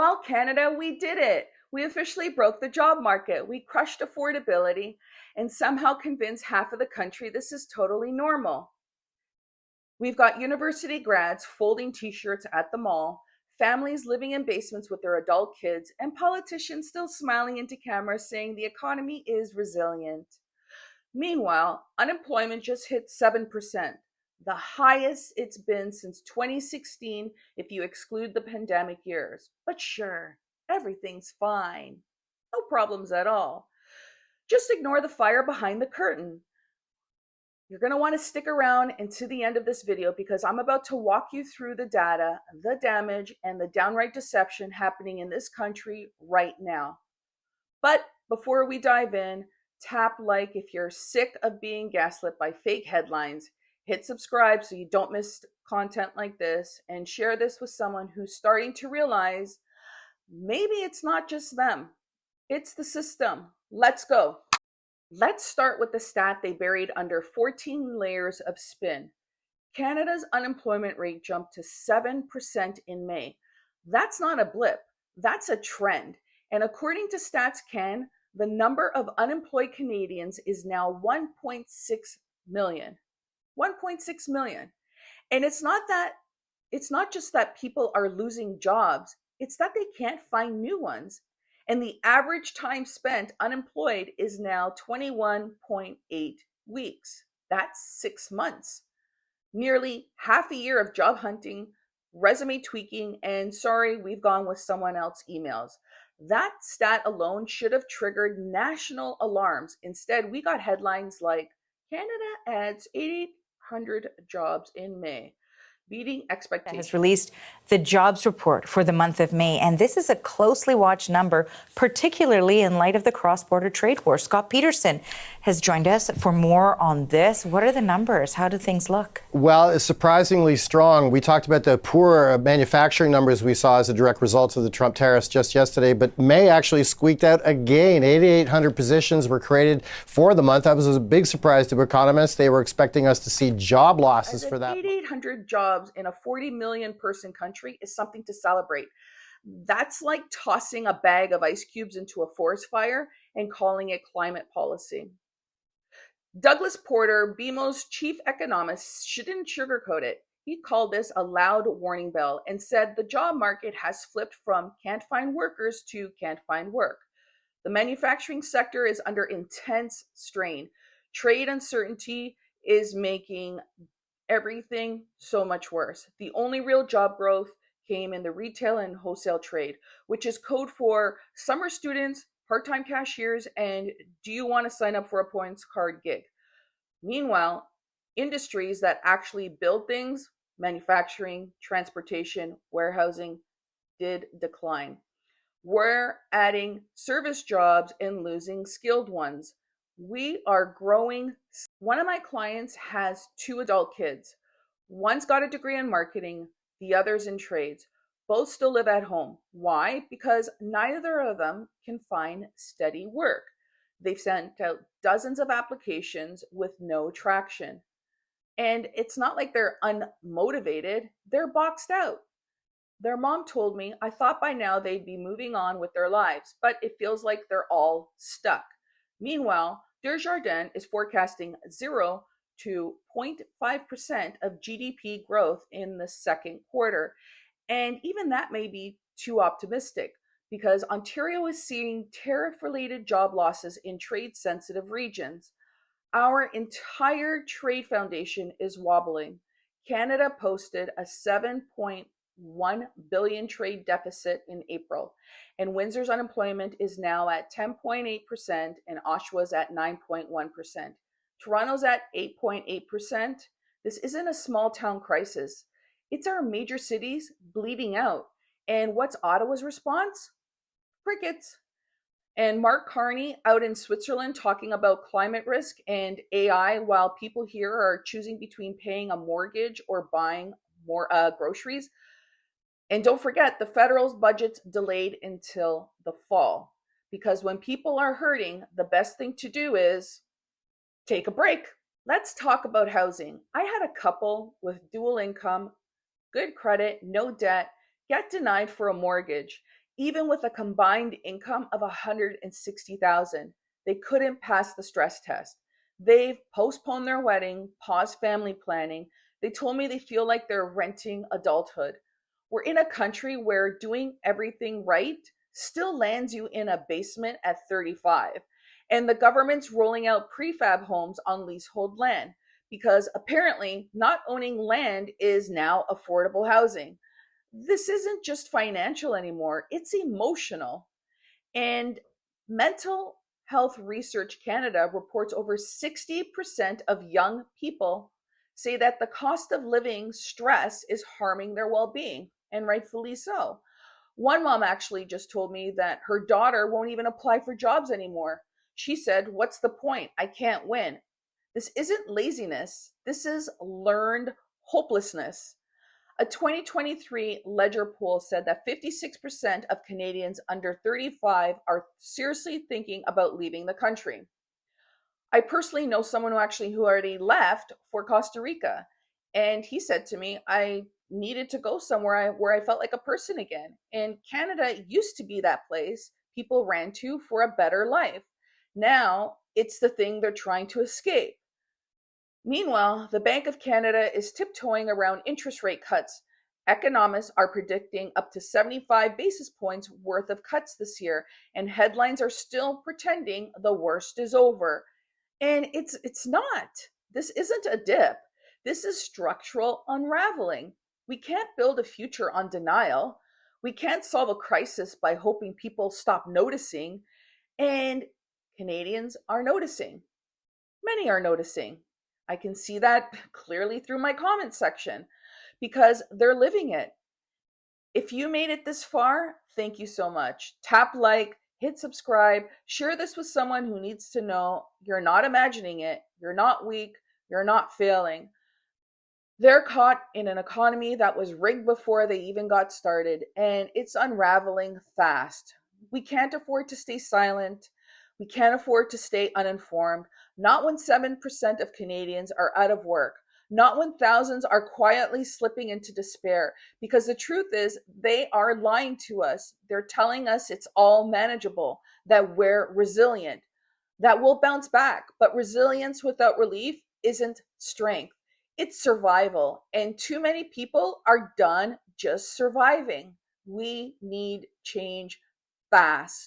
Well, Canada, we did it. We officially broke the job market. We crushed affordability and somehow convinced half of the country this is totally normal. We've got university grads folding t shirts at the mall, families living in basements with their adult kids, and politicians still smiling into cameras saying the economy is resilient. Meanwhile, unemployment just hit 7%, the highest it's been since 2016 if you exclude the pandemic years. But sure, everything's fine. No problems at all. Just ignore the fire behind the curtain. You're going to want to stick around until the end of this video because I'm about to walk you through the data, the damage, and the downright deception happening in this country right now. But before we dive in, tap like if you're sick of being gaslit by fake headlines, hit subscribe so you don't miss content like this, and share this with someone who's starting to realize maybe it's not just them, it's the system. Let's go. Let's start with the stat they buried under 14 layers of spin. Canada's unemployment rate jumped to 7% in May. That's not a blip, that's a trend. And according to StatsCan, the number of unemployed Canadians is now 1.6 million. 1.6 million. And it's not just that people are losing jobs, it's that they can't find new ones. And the average time spent unemployed is now 21.8 weeks. That's 6 months. Nearly half a year of job hunting, resume tweaking, and sorry, we've gone with someone else emails. That stat alone should have triggered national alarms. Instead, we got headlines like Canada adds 800 jobs in May, beating expectations. Has released the jobs report for the month of May, and this is a closely watched number, particularly in light of the cross-border trade war. Scott Peterson has joined us for more on this. What are the numbers? How do things look? Well, it's surprisingly strong. We talked about the poor manufacturing numbers we saw as a direct result of the Trump tariffs just yesterday, but May actually squeaked out again. 8,800 positions were created for the month. That was a big surprise to economists. They were expecting us to see job losses for that. 8,800 jobs in a 40 million person country is something to celebrate. That's like tossing a bag of ice cubes into a forest fire and calling it climate policy. Douglas Porter, BMO's chief economist, didn't sugarcoat it. He called this a loud warning bell and said the job market has flipped from can't find workers to can't find work. The manufacturing sector is under intense strain. Trade uncertainty is making everything so much worse. The only real job growth came in the retail and wholesale trade, which is code for summer students, part-time cashiers, and do you want to sign up for a points card gig? Meanwhile, industries that actually build things, manufacturing, transportation, warehousing, did decline. We're adding service jobs and losing skilled ones. We are growing. One of my clients has 2 adult kids. One's got a degree in marketing, the other's in trades. Both still live at home. Why? Because neither of them can find steady work. They've sent out dozens of applications with no traction. And it's not like they're unmotivated, they're boxed out. Their mom told me, I thought by now they'd be moving on with their lives, but it feels like they're all stuck. Meanwhile, Desjardins is forecasting 0 to 0.5% of GDP growth in the second quarter. And even that may be too optimistic because Ontario is seeing tariff-related job losses in trade-sensitive regions. Our entire trade foundation is wobbling. Canada posted a 7.1 billion trade deficit in April, and Windsor's unemployment is now at 10.8% and Oshawa's at 9.1%. Toronto's at 8.8%. This isn't a small town crisis. It's our major cities bleeding out. And what's Ottawa's response? Crickets. And Mark Carney out in Switzerland talking about climate risk and AI while people here are choosing between paying a mortgage or buying more groceries. And don't forget, the federal budget's delayed until the fall because when people are hurting, the best thing to do is take a break. Let's talk about housing. I had a couple with dual income, good credit, no debt, get denied for a mortgage. Even with a combined income of 160,000, they couldn't pass the stress test. They've postponed their wedding, paused family planning. They told me they feel like they're renting adulthood. We're in a country where doing everything right still lands you in a basement at 35. And the government's rolling out prefab homes on leasehold land because apparently not owning land is now affordable housing. This isn't just financial anymore, it's emotional. And Mental Health Research Canada reports over 60% of young people say that the cost of living stress is harming their well being, and rightfully so. One mom actually just told me that her daughter won't even apply for jobs anymore. She said, "What's the point? I can't win." This isn't laziness, this is learned hopelessness. A 2023 Ledger poll said that 56% of Canadians under 35 are seriously thinking about leaving the country. I personally know someone who already left for Costa Rica, and he said to me, "I needed to go somewhere where I felt like a person again." And Canada used to be that place people ran to for a better life. Now it's the thing they're trying to escape. Meanwhile, the Bank of Canada is tiptoeing around interest rate cuts. Economists are predicting up to 75 basis points worth of cuts this year, and headlines are still pretending the worst is over. And it's not. This isn't a dip. This is structural unraveling. We can't build a future on denial. We can't solve a crisis by hoping people stop noticing. And Canadians are noticing. Many are noticing. I can see that clearly through my comment section because they're living it. If you made it this far, thank you so much. Tap like, hit subscribe, share this with someone who needs to know you're not imagining it, you're not weak, you're not failing. They're caught in an economy that was rigged before they even got started, and it's unraveling fast. We can't afford to stay silent. We can't afford to stay uninformed, not when 7% of Canadians are out of work, not when thousands are quietly slipping into despair. Because the truth is, they are lying to us. They're telling us it's all manageable, that we're resilient, that we'll bounce back. But resilience without relief isn't strength, it's survival. And too many people are done just surviving. We need change fast.